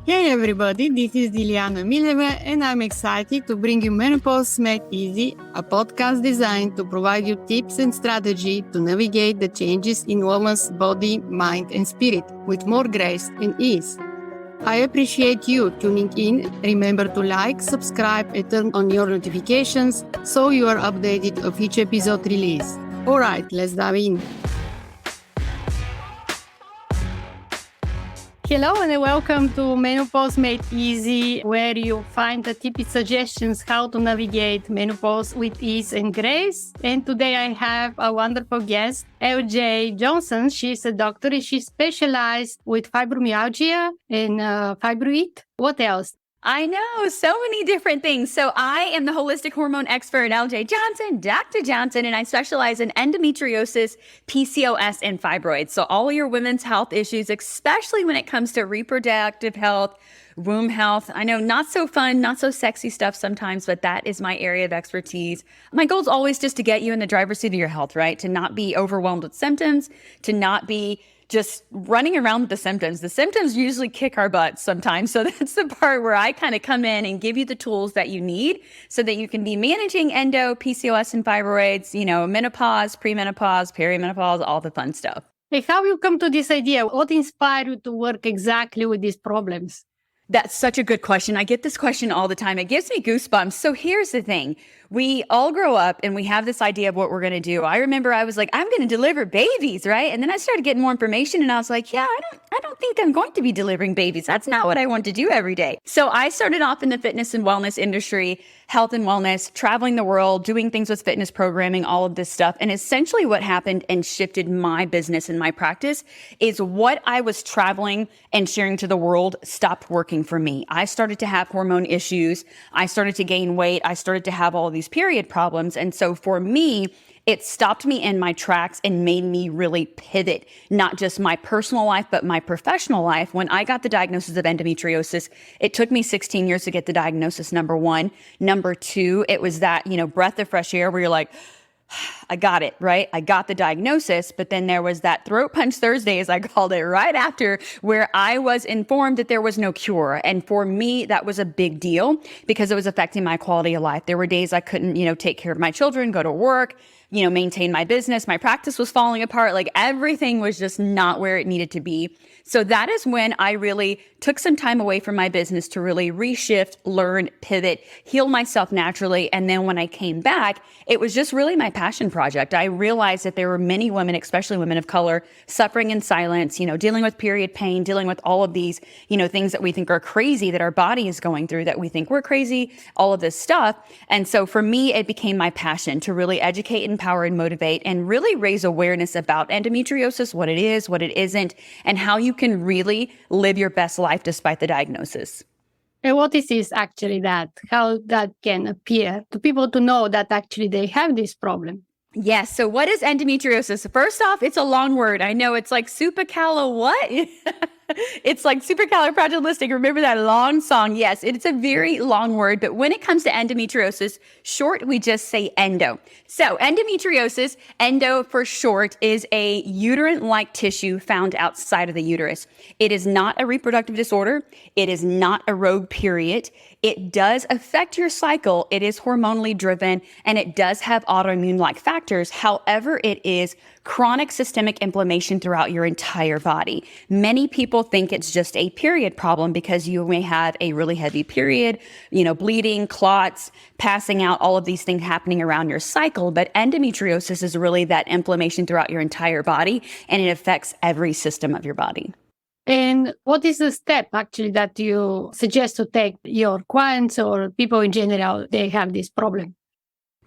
Hey everybody, this is Dilyana and Lj and I'm excited to bring you Menopause Made Easy, a podcast designed to provide you tips and strategy to navigate the changes in woman's body, mind and spirit with more grace and ease. I appreciate you tuning in. Remember to like, subscribe and turn on your notifications so you are updated of each episode release. Alright, let's dive in. Hello and welcome to Menopause Made Easy, where you find the tips and suggestions how to navigate menopause with ease and grace. And today I have a wonderful guest, Lj Johnson. She's a doctor and she specialized with fibromyalgia and fibroid. What else? I know, so many different things. So I am the holistic hormone expert, Lj Johnson, Dr. Johnson, and I specialize in endometriosis, PCOS, and fibroids. So all your women's health issues, especially when it comes to reproductive health, womb health. I know not so fun, not so sexy stuff sometimes, but that is my area of expertise. My goal is always just to get you in the driver's seat of your health, right? To not be overwhelmed with symptoms, to not be just running around with the symptoms. The symptoms usually kick our butts sometimes. So that's the part where I kind of come in and give you the tools that you need so that you can be managing endo, PCOS, and fibroids, menopause, premenopause, perimenopause, all the fun stuff. Hey, how you come to this idea? What inspired you to work exactly with these problems? That's such a good question. I get this question all the time. It gives me goosebumps. So here's the thing. We all grow up and we have this idea of what we're going to do. I remember I was like, I'm going to deliver babies, right? And then I started getting more information and I was like, I don't think I'm going to be delivering babies. That's not what I want to do every day. So I started off in the fitness and wellness industry, health and wellness, traveling the world, doing things with fitness programming, all of this stuff. And essentially what happened and shifted my business and my practice is what I was traveling and sharing to the world stopped working for me. I started to have hormone issues. I started to gain weight. I started to have all these period problems. And so for me, it stopped me in my tracks and made me really pivot, not just my personal life, but my professional life. When I got the diagnosis of endometriosis, it took me 16 years to get the diagnosis, number one. Number two, it was that, breath of fresh air where you're like, I got it, right? I got the diagnosis, but then there was that throat punch Thursday, as I called it, right after, where I was informed that there was no cure. And for me, that was a big deal because it was affecting my quality of life. There were days I couldn't, take care of my children, go to work, maintain my business. My practice was falling apart. Like everything was just not where it needed to be. So that is when I really took some time away from my business to really reshift, learn, pivot, heal myself naturally. And then when I came back, it was just really my passion project. I realized that there were many women, especially women of color, suffering in silence, dealing with period pain, dealing with all of these, things that we think are crazy that our body is going through, that we think we're crazy, all of this stuff. And so for me, it became my passion to really educate, empower, and motivate, and really raise awareness about endometriosis, what it is, what it isn't, and how you can really live your best life despite the diagnosis. And what is this actually how that can appear to people to know that actually they have this problem? Yes. So what is endometriosis? First off, it's a long word. I know it's like what? It's like supercalifragilistic. Remember that long song? Yes, it's a very long word. But when it comes to endometriosis, short, we just say endo. So endometriosis, endo for short, is a uterine-like tissue found outside of the uterus. It is not a reproductive disorder. It is not a rogue period. It does affect your cycle. It is hormonally driven, and it does have autoimmune-like factors. However, it is chronic systemic inflammation throughout your entire body. Many people think it's just a period problem because you may have a really heavy period, bleeding, clots, passing out, all of these things happening around your cycle. But endometriosis is really that inflammation throughout your entire body, and it affects every system of your body. And what is the step actually that you suggest to take your clients or people in general, they have this problem?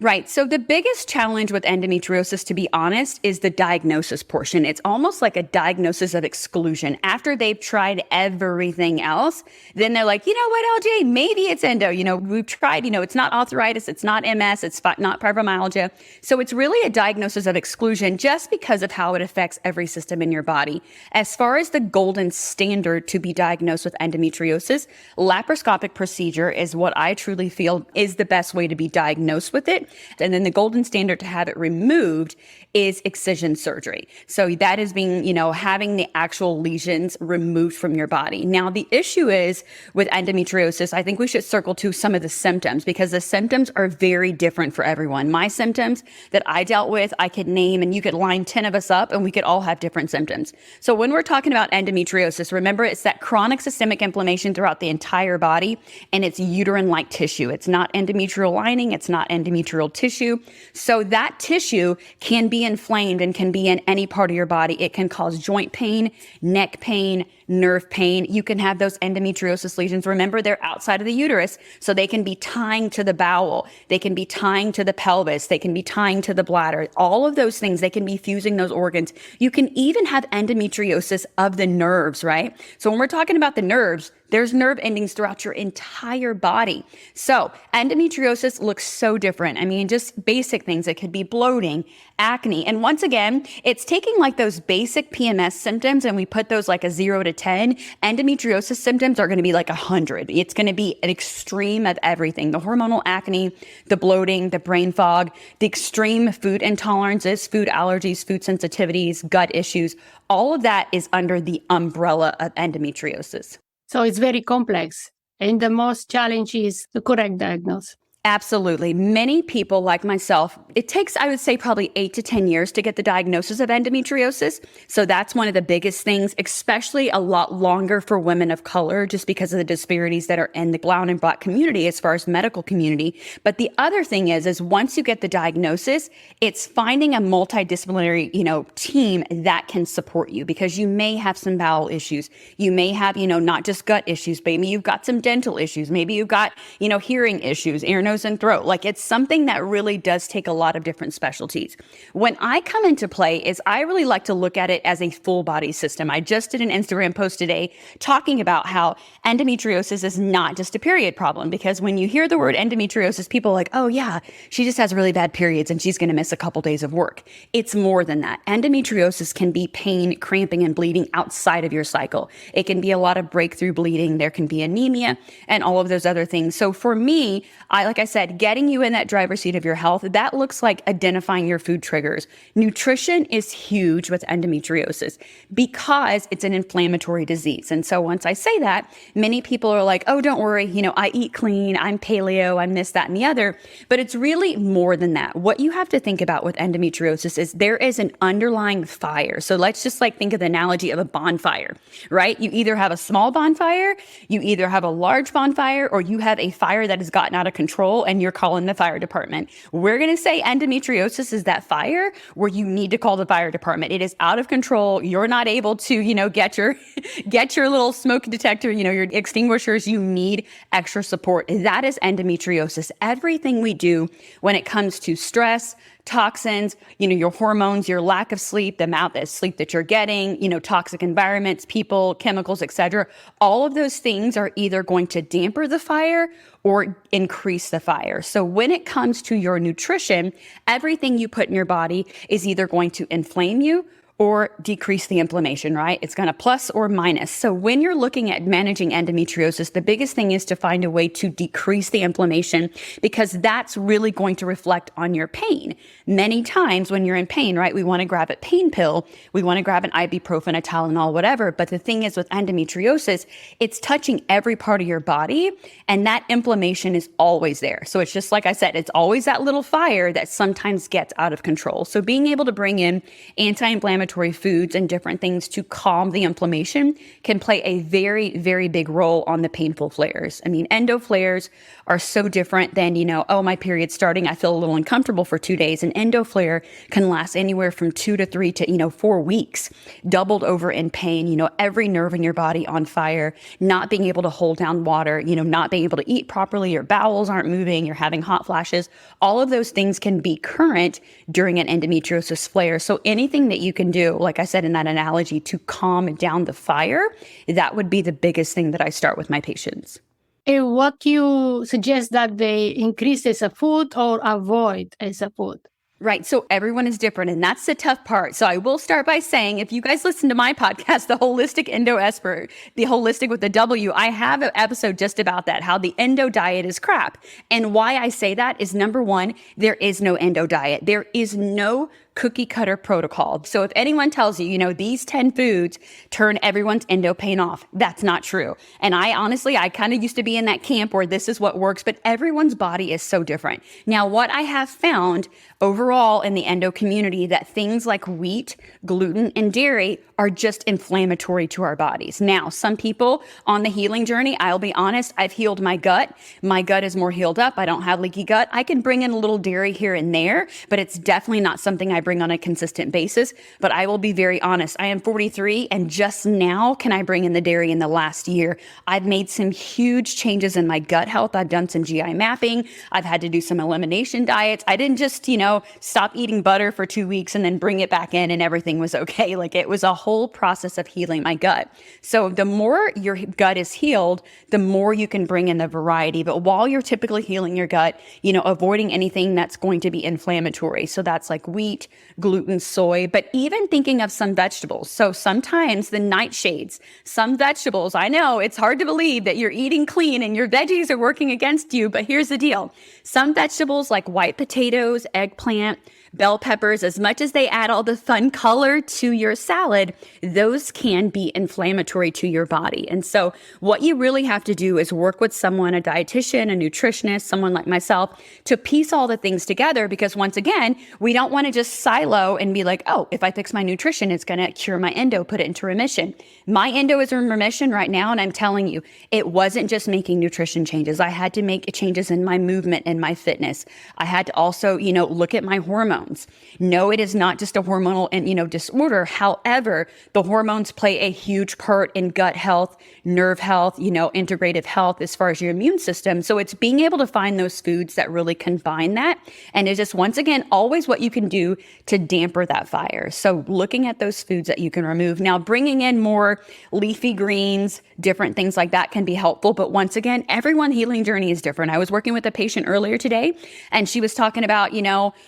Right. So the biggest challenge with endometriosis, to be honest, is the diagnosis portion. It's almost like a diagnosis of exclusion. After they've tried everything else, then they're like, you know what, LJ, maybe it's endo. We've tried, it's not arthritis, it's not MS, it's not fibromyalgia. So it's really a diagnosis of exclusion just because of how it affects every system in your body. As far as the golden standard to be diagnosed with endometriosis, laparoscopic procedure is what I truly feel is the best way to be diagnosed with it. it. And then the golden standard to have it removed is excision surgery. So that is being, having the actual lesions removed from your body. Now, the issue is with endometriosis, I think we should circle to some of the symptoms because the symptoms are very different for everyone. My symptoms that I dealt with, I could name, and you could line 10 of us up and we could all have different symptoms. So when we're talking about endometriosis, remember it's that chronic systemic inflammation throughout the entire body, and it's uterine-like tissue. It's not endometrial lining. It's not endometrial tissue. So that tissue can be inflamed and can be in any part of your body. It can cause joint pain, neck pain, nerve pain. You can have those endometriosis lesions. Remember, they're outside of the uterus, so they can be tying to the bowel. They can be tying to the pelvis. They can be tying to the bladder. All of those things, they can be fusing those organs. You can even have endometriosis of the nerves, right? So when we're talking about the nerves, there's nerve endings throughout your entire body. So endometriosis looks so different. I mean, just basic things. It could be bloating, acne. And once again, it's taking like those basic PMS symptoms and we put those like a 0 to 10. Endometriosis symptoms are going to be like 100. It's going to be an extreme of everything. The hormonal acne, the bloating, the brain fog, the extreme food intolerances, food allergies, food sensitivities, gut issues. All of that is under the umbrella of endometriosis. So it's very complex. And the most challenge is the correct diagnosis. Absolutely. Many people like myself, it takes, I would say, probably 8 to 10 years to get the diagnosis of endometriosis. So that's one of the biggest things, especially a lot longer for women of color, just because of the disparities that are in the brown and Black community as far as medical community. But the other thing is once you get the diagnosis, it's finding a multidisciplinary, team that can support you, because you may have some bowel issues. You may have, not just gut issues. Maybe you've got some dental issues. Maybe you've got, hearing issues, ear, nose, and throat. Like, it's something that really does take a lot of different specialties. When I come into play is I really like to look at it as a full body system. I just did an Instagram post today talking about how endometriosis is not just a period problem, because when you hear the word endometriosis, people are like, oh yeah, she just has really bad periods and she's going to miss a couple days of work. It's more than that. Endometriosis can be pain, cramping, and bleeding outside of your cycle. It can be a lot of breakthrough bleeding. There can be anemia and all of those other things. So for me, like I said, getting you in that driver's seat of your health, that looks like identifying your food triggers. Nutrition is huge with endometriosis because it's an inflammatory disease. And so once I say that, many people are like, oh, don't worry, I eat clean, I'm paleo, I'm this, that, and the other. But it's really more than that. What you have to think about with endometriosis is there is an underlying fire. So let's just think of the analogy of a bonfire, right? You either have a small bonfire, you either have a large bonfire, or you have a fire that has gotten out of control and you're calling the fire department. We're going to say endometriosis is that fire where you need to call the fire department. It is out of control. You're not able to, get your little smoke detector, your extinguishers. You need extra support. That is endometriosis. Everything we do when it comes to stress, toxins, your hormones, your lack of sleep, the amount of sleep that you're getting, toxic environments, people, chemicals, etc. All of those things are either going to damper the fire or increase the fire. So when it comes to your nutrition, everything you put in your body is either going to inflame you or decrease the inflammation, right? It's going to plus or minus. So when you're looking at managing endometriosis, the biggest thing is to find a way to decrease the inflammation, because that's really going to reflect on your pain. Many times when you're in pain, right, we want to grab a pain pill, we want to grab an ibuprofen, a Tylenol, whatever. But the thing is with endometriosis, it's touching every part of your body, and that inflammation is always there. So it's just like I said, it's always that little fire that sometimes gets out of control. So being able to bring in anti-inflammatory foods and different things to calm the inflammation can play a very, very big role on the painful flares. I mean, endo flares are so different than, oh, my period's starting, I feel a little uncomfortable for 2 days. An endo flare can last anywhere from 2 to 3 to, 4 weeks, doubled over in pain, every nerve in your body on fire, not being able to hold down water, not being able to eat properly, your bowels aren't moving, you're having hot flashes. All of those things can be current during an endometriosis flare. So anything that you can do, like I said in that analogy, to calm down the fire, that would be the biggest thing that I start with my patients. And what you suggest that they increase as a food or avoid as a food? Right. So everyone is different. And that's the tough part. So I will start by saying, if you guys listen to my podcast, the Holistic Endo Expert, the holistic with the W, I have an episode just about that, how the endo diet is crap. And why I say that is, number one, there is no endo diet. There is no cookie cutter protocol. So if anyone tells you, these 10 foods turn everyone's endo pain off, that's not true. And I kind of used to be in that camp where this is what works, but everyone's body is so different. Now, what I have found overall in the endo community, that things like wheat, gluten, and dairy are just inflammatory to our bodies. Now, some people on the healing journey, I'll be honest, I've healed my gut. My gut is more healed up. I don't have leaky gut. I can bring in a little dairy here and there, but it's definitely not something I bring on a consistent basis. But I will be very honest. I am 43, and just now can I bring in the dairy in the last year. I've made some huge changes in my gut health. I've done some GI mapping. I've had to do some elimination diets. I didn't just, stop eating butter for 2 weeks and then bring it back in and everything was okay. Like, it was a whole process of healing my gut. So the more your gut is healed, the more you can bring in the variety. But while you're typically healing your gut, avoiding anything that's going to be inflammatory. So that's like wheat, gluten, soy, but even thinking of some vegetables. So sometimes the nightshades, some vegetables, I know it's hard to believe that you're eating clean and your veggies are working against you, but here's the deal. Some vegetables like white potatoes, eggplant, bell peppers, as much as they add all the fun color to your salad, those can be inflammatory to your body. And so what you really have to do is work with someone, a dietitian, a nutritionist, someone like myself, to piece all the things together. Because once again, we don't want to just silo and be like, oh, if I fix my nutrition, it's going to cure my endo, put it into remission. My endo is in remission right now. And I'm telling you, it wasn't just making nutrition changes. I had to make changes in my movement and my fitness. I had to also, look at my hormones. No, it is not just a hormonal disorder. However, the hormones play a huge part in gut health, nerve health, integrative health as far as your immune system. So it's being able to find those foods that really combine that. And it's just, once again, always what you can do to damper that fire. So looking at those foods that you can remove. Now, bringing in more leafy greens, different things like that can be helpful. But once again, everyone's healing journey is different. I was working with a patient earlier today, and she was talking about,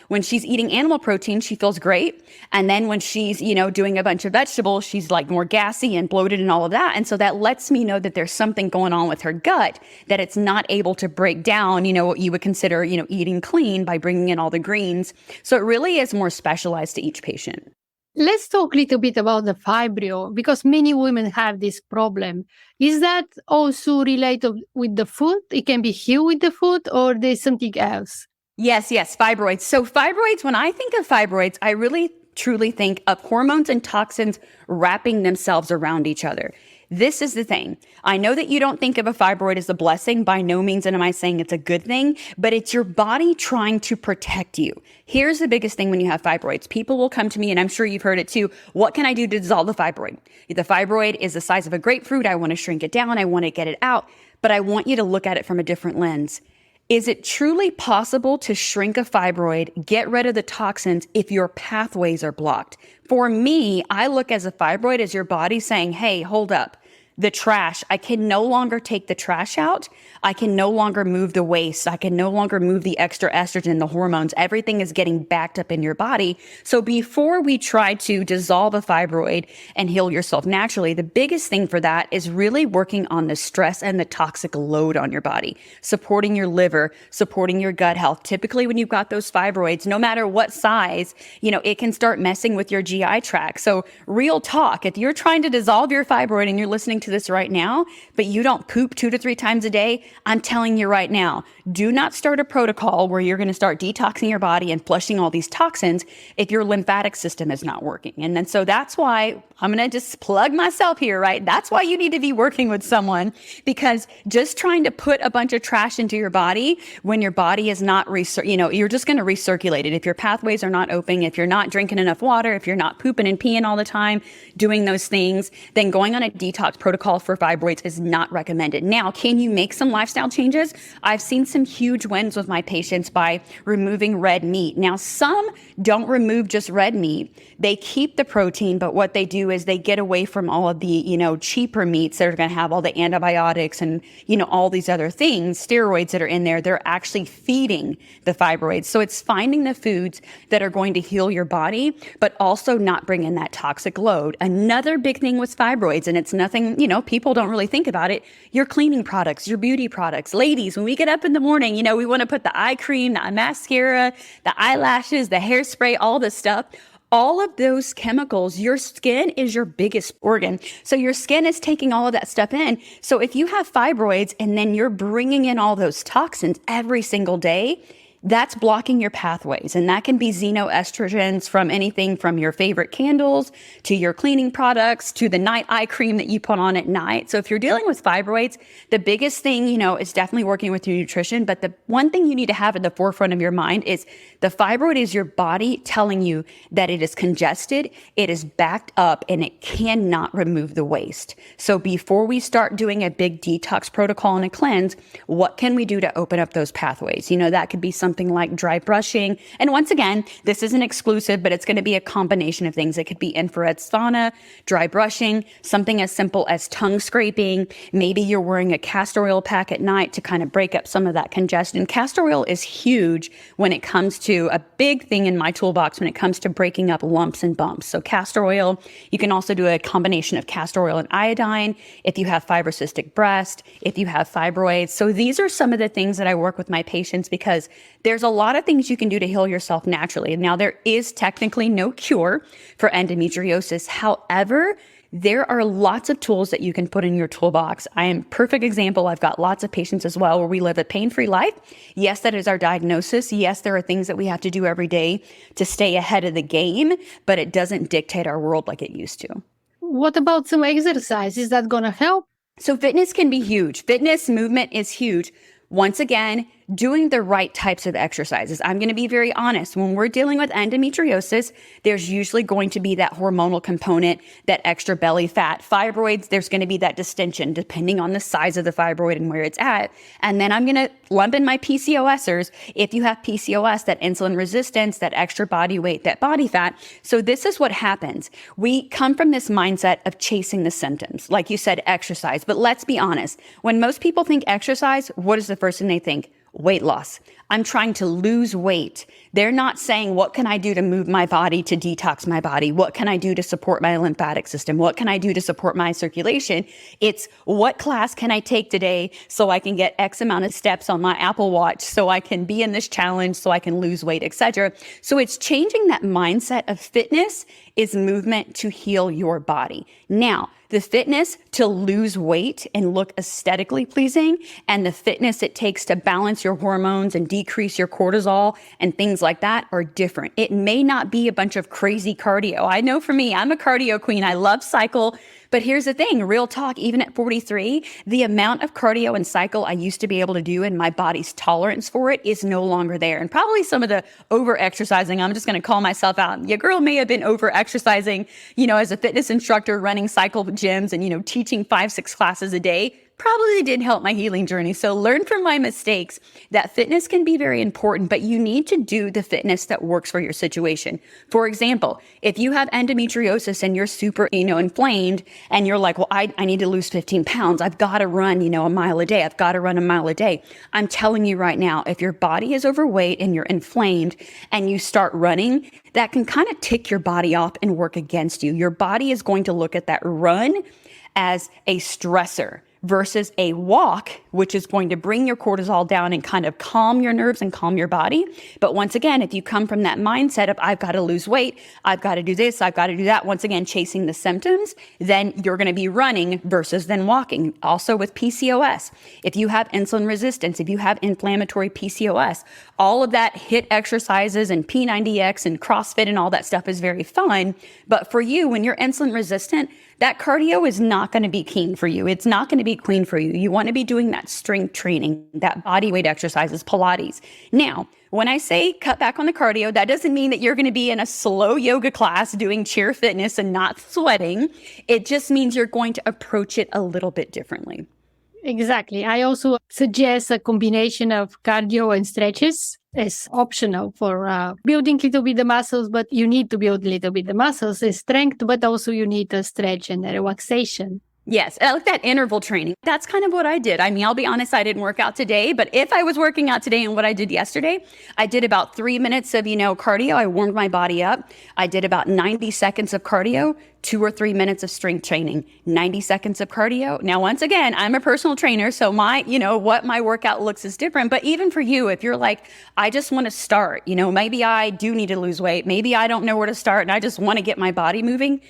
when she's eating animal protein, she feels great. And then when she's, doing a bunch of vegetables, she's like more gassy and bloated and all of that. And so that lets me know that there's something going on with her gut, that it's not able to break down, what you would consider, eating clean by bringing in all the greens. So it really is more specialized to each patient. Let's talk a little bit about the fibro, because many women have this problem. Is that also related with the food? It can be healed with the food, or there's something else? Yes, fibroids. So fibroids, when I think of fibroids, I really truly think of hormones and toxins wrapping themselves around each other. This is the thing. I know that you don't think of a fibroid as a blessing. By no means am I saying it's a good thing, but it's your body trying to protect you. Here's the biggest thing when you have fibroids. People will come to me, and I'm sure you've heard it too. What can I do to dissolve the fibroid? The fibroid is the size of a grapefruit. I want to shrink it down. I want to get it out, but I want you to look at it from a different lens. Is it truly possible to shrink a fibroid, get rid of the toxins if your pathways are blocked? For me, I look as a fibroid as your body saying, hey, hold up. The trash, I can no longer take the trash out. I can no longer move the waste. I can no longer move the extra estrogen, the hormones. Everything is getting backed up in your body. So before we try to dissolve a fibroid and heal yourself naturally, the biggest thing for that is really working on the stress and the toxic load on your body, supporting your liver, supporting your gut health. Typically, when you've got those fibroids, no matter what size, it can start messing with your GI tract. So real talk, if you're trying to dissolve your fibroid and you're listening to this right now, but you don't poop 2 to 3 times a day, I'm telling you right now, do not start a protocol where you're going to start detoxing your body and flushing all these toxins if your lymphatic system is not working. And then so that's why I'm going to just plug myself here, right? That's why you need to be working with someone, because just trying to put a bunch of trash into your body when your body is not, you're just going to recirculate it. If your pathways are not open, if you're not drinking enough water, if you're not pooping and peeing all the time, doing those things, then going on a detox protocol for fibroids is not recommended. Now, can you make some lifestyle changes? I've seen some huge wins with my patients by removing red meat. Now, some don't remove just red meat. They keep the protein, but what they do is they get away from all of the, cheaper meats that are going to have all the antibiotics and, all these other things, steroids that are in there. They're actually feeding the fibroids. So it's finding the foods that are going to heal your body, but also not bring in that toxic load. Another big thing with fibroids, and it's nothing, people don't really think about it, your cleaning products, your beauty products. Ladies, when we get up in the morning, we want to put the eye cream, the mascara, the eyelashes, the hairspray, all this stuff. All of those chemicals, your skin is your biggest organ. So your skin is taking all of that stuff in. So if you have fibroids and then you're bringing in all those toxins every single day, that's blocking your pathways. And that can be xenoestrogens from anything from your favorite candles to your cleaning products to the night eye cream that you put on at night. So if you're dealing with fibroids, the biggest thing, is definitely working with your nutrition. But the one thing you need to have at the forefront of your mind is the fibroid is your body telling you that it is congested, it is backed up, and it cannot remove the waste. So before we start doing a big detox protocol and a cleanse, what can we do to open up those pathways? That could be something like dry brushing. And once again, this isn't exclusive, but it's going to be a combination of things. It could be infrared sauna, dry brushing, something as simple as tongue scraping. Maybe you're wearing a castor oil pack at night to kind of break up some of that congestion. Castor oil is huge when it comes to a big thing in my toolbox when it comes to breaking up lumps and bumps. So castor oil, you can also do a combination of castor oil and iodine if you have fibrocystic breast, if you have fibroids. So these are some of the things that I work with my patients because there's a lot of things you can do to heal yourself naturally. Now, there is technically no cure for endometriosis. However, there are lots of tools that you can put in your toolbox. I am a perfect example. I've got lots of patients as well where we live a pain-free life. Yes, that is our diagnosis. Yes, there are things that we have to do every day to stay ahead of the game, but it doesn't dictate our world like it used to. What about some exercise? Is that going to help? So fitness can be huge. Fitness movement is huge. Once again, doing the right types of exercises. I'm going to be very honest. When we're dealing with endometriosis, there's usually going to be that hormonal component, that extra belly fat. Fibroids, there's going to be that distension depending on the size of the fibroid and where it's at. And then I'm going to lump in my PCOSers. If you have PCOS, that insulin resistance, that extra body weight, that body fat. So this is what happens. We come from this mindset of chasing the symptoms. Like you said, exercise. But let's be honest. When most people think exercise, what is the first thing they think? Weight loss. I'm trying to lose weight. They're not saying, what can I do to move my body, to detox my body? What can I do to support my lymphatic system? What can I do to support my circulation? It's what class can I take today so I can get X amount of steps on my Apple Watch, so I can be in this challenge, so I can lose weight, etc. So it's changing that mindset of fitness is movement to heal your body. Now, the fitness to lose weight and look aesthetically pleasing, and the fitness it takes to balance your hormones and decrease your cortisol and things like that are different. It may not be a bunch of crazy cardio. I know for me, I'm a cardio queen. I love cycle. But here's the thing, real talk, even at 43, the amount of cardio and cycle I used to be able to do and my body's tolerance for it is no longer there. And probably some of the over-exercising, I'm just going to call myself out. Your girl may have been over-exercising, as a fitness instructor, running cycle gyms and, teaching 5-6 classes a day. Probably did help my healing journey. So learn from my mistakes that fitness can be very important, but you need to do the fitness that works for your situation. For example, if you have endometriosis and you're super, inflamed and you're like, well, I need to lose 15 pounds. I've got to run, a mile a day. I've got to run a mile a day. I'm telling you right now, if your body is overweight and you're inflamed and you start running, that can kind of tick your body off and work against you. Your body is going to look at that run as a stressor versus a walk, which is going to bring your cortisol down and kind of calm your nerves and calm your body. But once again, if you come from that mindset of, I've got to lose weight, I've got to do this, I've got to do that, once again, chasing the symptoms, then you're going to be running versus then walking. Also with PCOS, if you have insulin resistance, if you have inflammatory PCOS, all of that HIIT exercises and P90X and CrossFit and all that stuff is very fun. But for you, when you're insulin resistant, that cardio is not going to be keen for you. It's not going to be clean for you. You want to be doing that strength training, that body weight exercises, Pilates. Now, when I say cut back on the cardio, that doesn't mean that you're going to be in a slow yoga class doing chair fitness and not sweating. It just means you're going to approach it a little bit differently. Exactly. I also suggest a combination of cardio and stretches as optional for building a little bit the muscles, but you need to build a little bit the muscles, the strength, but also you need a stretch and a relaxation. Yes, I like that interval training. That's kind of what I did. I mean, I'll be honest, I didn't work out today, but if I was working out today and what I did yesterday, I did about 3 minutes of, cardio. I warmed my body up. I did about 90 seconds of cardio, 2 or 3 minutes of strength training, 90 seconds of cardio. Now, once again, I'm a personal trainer, so what my workout looks is different. But even for you, if you're like, I just want to start, maybe I do need to lose weight. Maybe I don't know where to start and I just want to get my body moving.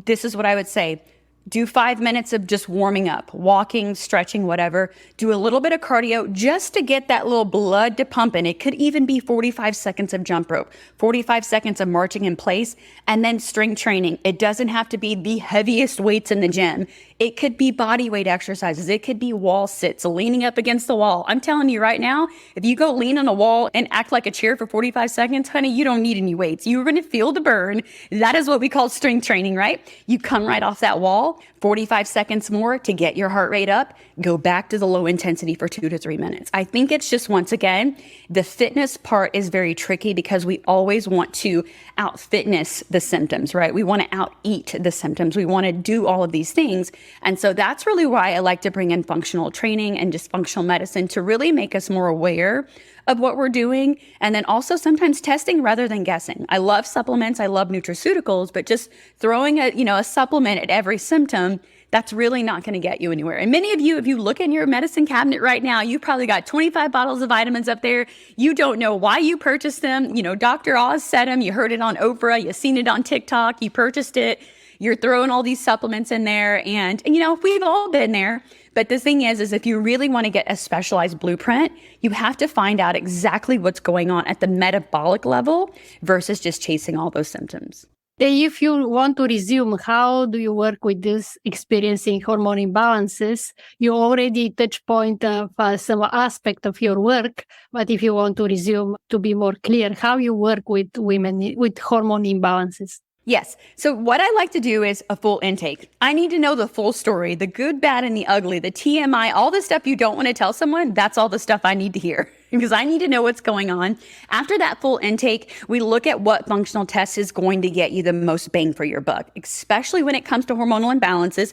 This is what I would say. Do 5 minutes of just warming up, walking, stretching, whatever. Do a little bit of cardio just to get that little blood to pumping. It could even be 45 seconds of jump rope, 45 seconds of marching in place, and then strength training. It doesn't have to be the heaviest weights in the gym. It could be body weight exercises. It could be wall sits, leaning up against the wall. I'm telling you right now, if you go lean on a wall and act like a chair for 45 seconds, honey, you don't need any weights. You're going to feel the burn. That is what we call strength training, right? You come right off that wall, 45 seconds more to get your heart rate up, go back to the low intensity for 2 to 3 minutes. I think it's just, once again, the fitness part is very tricky because we always want to out fitness the symptoms, right? We want to out eat the symptoms. We want to do all of these things. And so that's really why I like to bring in functional training and just functional medicine to really make us more aware of what we're doing. And then also sometimes testing rather than guessing. I love supplements. I love nutraceuticals, but just throwing a supplement at every symptom, that's really not going to get you anywhere. And many of you, if you look in your medicine cabinet right now, you've probably got 25 bottles of vitamins up there. You don't know why you purchased them. Dr. Oz said them. You heard it on Oprah. You've seen it on TikTok. You purchased it. You're throwing all these supplements in there. And we've all been there. But the thing is if you really want to get a specialized blueprint, you have to find out exactly what's going on at the metabolic level versus just chasing all those symptoms. If you want to resume, how do you work with this experiencing hormone imbalances? You already touch point of some aspect of your work, but if you want to resume to be more clear, how you work with women with hormone imbalances? Yes. So what I like to do is a full intake. I need to know the full story, the good, bad, and the ugly, the TMI, all the stuff you don't want to tell someone. That's all the stuff I need to hear because I need to know what's going on. After that full intake, we look at what functional test is going to get you the most bang for your buck, especially when it comes to hormonal imbalances.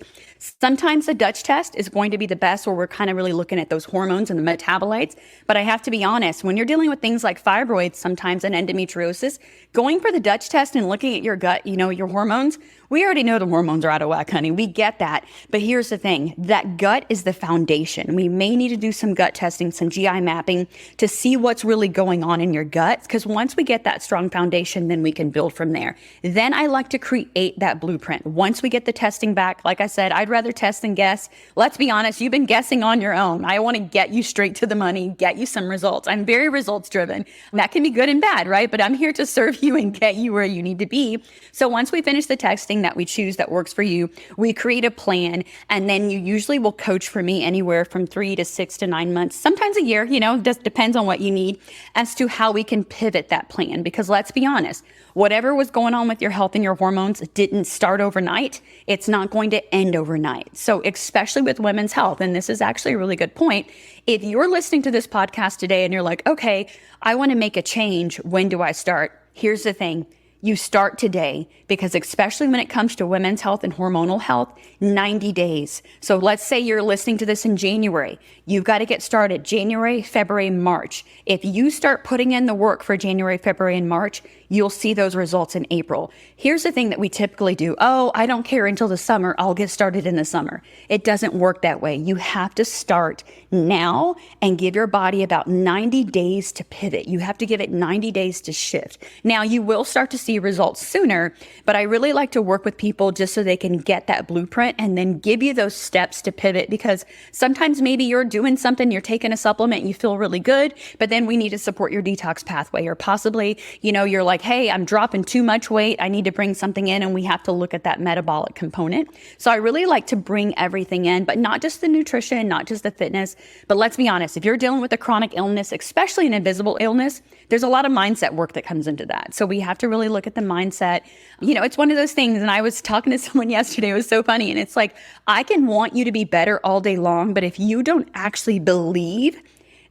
Sometimes the Dutch test is going to be the best where we're kind of really looking at those hormones and the metabolites. But I have to be honest, when you're dealing with things like fibroids sometimes and endometriosis, going for the Dutch test and looking at your gut, your hormones, we already know the hormones are out of whack, honey. We get that. But here's the thing. That gut is the foundation. We may need to do some gut testing, some GI mapping to see what's really going on in your gut. Because once we get that strong foundation, then we can build from there. Then I like to create that blueprint. Once we get the testing back, like I said, I'd rather test than guess. Let's be honest, you've been guessing on your own. I want to get you straight to the money, get you some results. I'm very results driven. That can be good and bad, right? But I'm here to serve you and get you where you need to be. So once we finish the testing that we choose that works for you, we create a plan, and then you usually will coach for me anywhere from 3 to 6 to 9 months, sometimes a year, just depends on what you need as to how we can pivot that plan. Because let's be honest, whatever was going on with your health and your hormones didn't start overnight. It's not going to end overnight. So especially with women's health, and this is actually a really good point, if you're listening to this podcast today and you're like, okay, I want to make a change, when do I start? Here's the thing. You start today, because especially when it comes to women's health and hormonal health, 90 days. So let's say you're listening to this in January. You've got to get started January, February, March. If you start putting in the work for January, February, and March, you'll see those results in April. Here's the thing that we typically do. Oh, I don't care until the summer. I'll get started in the summer. It doesn't work that way. You have to start now and give your body about 90 days to pivot. You have to give it 90 days to shift. Now, you will start to see results sooner, but I really like to work with people just so they can get that blueprint and then give you those steps to pivot, because sometimes maybe you're doing something, you're taking a supplement, you feel really good, but then we need to support your detox pathway, or possibly, you're like, hey, I'm dropping too much weight, I need to bring something in, and we have to look at that metabolic component. So I really like to bring everything in, but not just the nutrition, not just the fitness, but let's be honest, if you're dealing with a chronic illness, especially an invisible illness, there's a lot of mindset work that comes into that. So we have to really look look at the mindset. It's one of those things. And I was talking to someone yesterday, it was so funny. And it's like, I can want you to be better all day long, but if you don't actually believe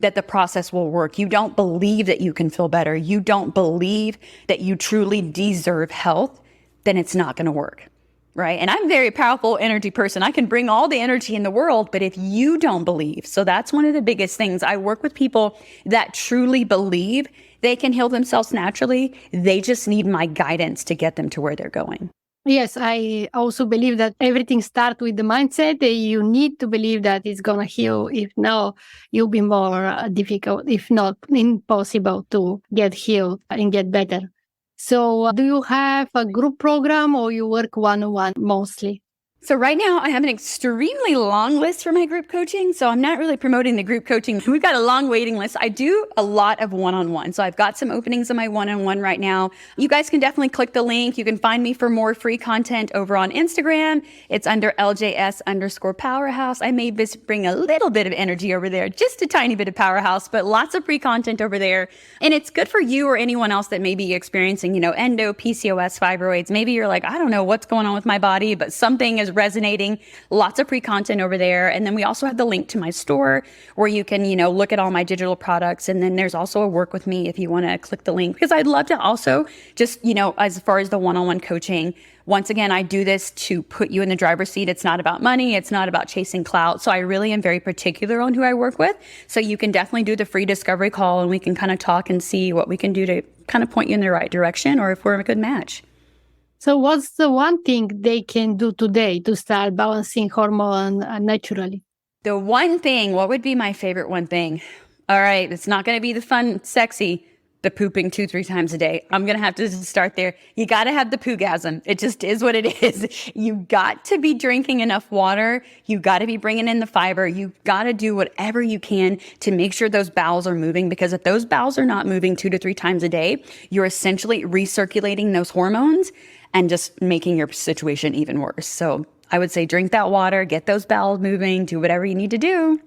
that the process will work, you don't believe that you can feel better, you don't believe that you truly deserve health, then it's not going to work. Right. And I'm a very powerful energy person. I can bring all the energy in the world, but if you don't believe, so that's one of the biggest things. I work with people that truly believe they can heal themselves naturally. They just need my guidance to get them to where they're going. Yes, I also believe that everything starts with the mindset that you need to believe that it's going to heal. If not, you'll be more difficult, if not impossible to get healed and get better. So do you have a group program or you work one-on-one mostly? So right now I have an extremely long list for my group coaching. So I'm not really promoting the group coaching. We've got a long waiting list. I do a lot of one-on-one. So I've got some openings in my one-on-one right now. You guys can definitely click the link. You can find me for more free content over on Instagram. It's under LJS_powerhouse. I may just bring a little bit of energy over there, just a tiny bit of powerhouse, but lots of free content over there. And it's good for you or anyone else that may be experiencing, endo, PCOS, fibroids. Maybe you're like, I don't know what's going on with my body, but something is resonating. Lots of free content over there. And then we also have the link to my store where you can, look at all my digital products. And then there's also a work with me if you want to click the link, because I'd love to also just, as far as the one-on-one coaching, once again, I do this to put you in the driver's seat. It's not about money. It's not about chasing clout. So I really am very particular on who I work with. So you can definitely do the free discovery call and we can kind of talk and see what we can do to kind of point you in the right direction or if we're a good match. So what's the one thing they can do today to start balancing hormone naturally? The one thing, what would be my favorite one thing? All right, it's not going to be the fun, sexy, the pooping 2-3 times a day. I'm going to have to start there. You got to have the poogasm. It just is what it is. You got to be drinking enough water. You got to be bringing in the fiber. You got to do whatever you can to make sure those bowels are moving, because if those bowels are not moving 2 to 3 times a day, you're essentially recirculating those hormones and just making your situation even worse. So I would say drink that water, get those bowels moving, do whatever you need to do.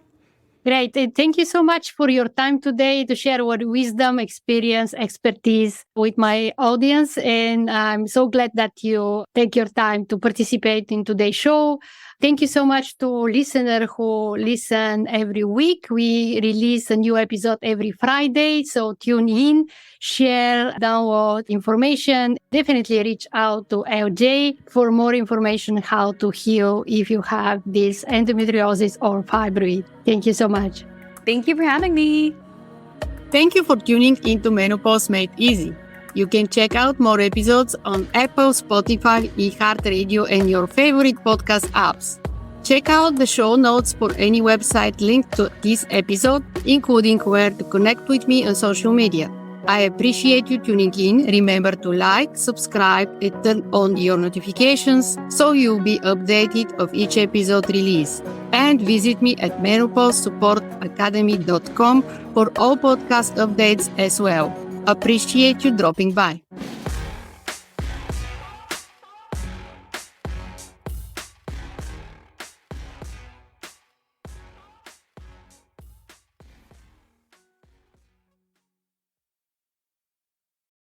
Great. Thank you so much for your time today to share your wisdom, experience, expertise with my audience. And I'm so glad that you take your time to participate in today's show. Thank you so much to listeners who listen every week. We release a new episode every Friday. So tune in, share, download information. Definitely reach out to LJ for more information how to heal if you have this endometriosis or fibroid. Thank you so much. Thank you for having me. Thank you for tuning into Menopause Made Easy. You can check out more episodes on Apple, Spotify, iHeartRadio, and your favorite podcast apps. Check out the show notes for any website linked to this episode, including where to connect with me on social media. I appreciate you tuning in. Remember to like, subscribe, and turn on your notifications so you'll be updated of each episode release. And visit me at menopausesupportacademy.com for all podcast updates as well. Appreciate you dropping by.